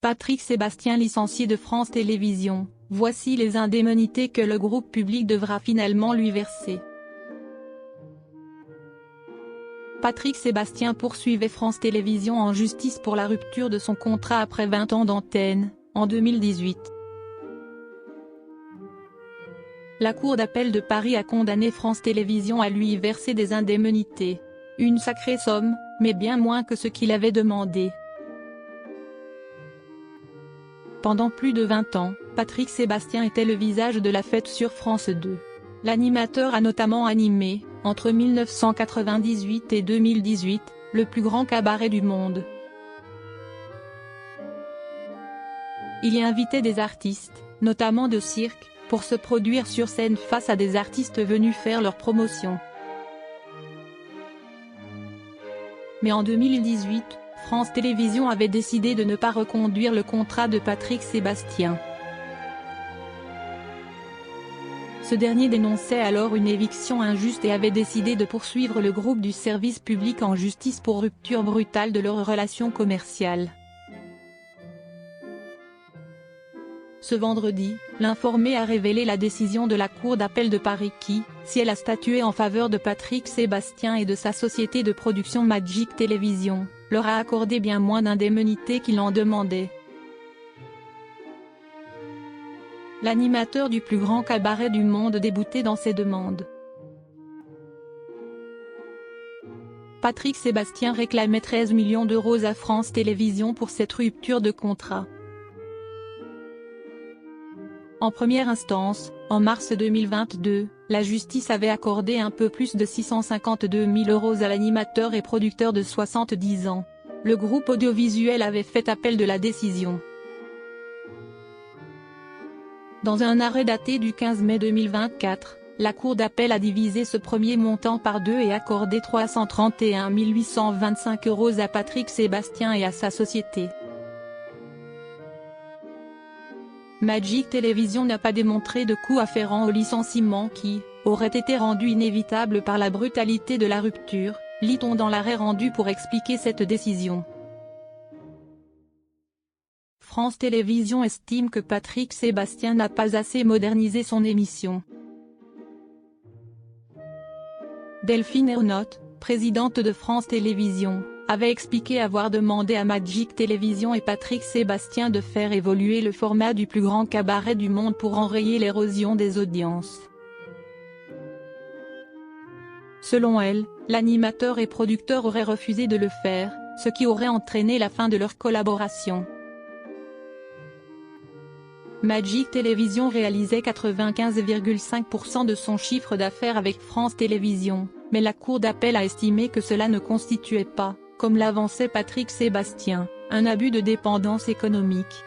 Patrick Sébastien licencié de France Télévisions, voici les indemnités que le groupe public devra finalement lui verser. Patrick Sébastien poursuivait France Télévisions en justice pour la rupture de son contrat après 20 ans d'antenne, en 2018. La Cour d'appel de Paris a condamné France Télévisions à lui verser des indemnités. Une sacrée somme, mais bien moins que ce qu'il avait demandé. Pendant plus de 20 ans, Patrick Sébastien était le visage de la fête sur France 2. L'animateur a notamment animé, entre 1998 et 2018, le plus grand cabaret du monde. Il y invitait des artistes, notamment de cirque, pour se produire sur scène face à des artistes venus faire leur promotion. Mais en 2018, France Télévisions avait décidé de ne pas reconduire le contrat de Patrick Sébastien. Ce dernier dénonçait alors une éviction injuste et avait décidé de poursuivre le groupe du service public en justice pour rupture brutale de leur relation commerciale. Ce vendredi, l'Informé a révélé la décision de la Cour d'appel de Paris qui, si elle a statué en faveur de Patrick Sébastien et de sa société de production Magic Télévision, leur a accordé bien moins d'indemnités qu'il en demandait. L'animateur du plus grand cabaret du monde déboutait dans ses demandes. Patrick Sébastien réclamait 13 millions d'euros à France Télévisions pour cette rupture de contrat. En première instance, en mars 2022, la justice avait accordé un peu plus de 652 000 € à l'animateur et producteur de 70 ans. Le groupe audiovisuel avait fait appel de la décision. Dans un arrêt daté du 15 mai 2024, la Cour d'appel a divisé ce premier montant par deux et accordé 331 825 € à Patrick Sébastien et à sa société. Magic Télévision n'a pas démontré de coûts afférents au licenciement qui aurait été rendu inévitable par la brutalité de la rupture, lit-on dans l'arrêt rendu pour expliquer cette décision. France Télévisions estime que Patrick Sébastien n'a pas assez modernisé son émission. Delphine Ernotte, présidente de France Télévisions, avait expliqué avoir demandé à Magic Télévision et Patrick Sébastien de faire évoluer le format du plus grand cabaret du monde pour enrayer l'érosion des audiences. Selon elle, l'animateur et producteur auraient refusé de le faire, ce qui aurait entraîné la fin de leur collaboration. Magic Télévision réalisait 95,5% de son chiffre d'affaires avec France Télévisions, mais la Cour d'appel a estimé que cela ne constituait pas, comme l'avançait Patrick Sébastien, un abus de dépendance économique.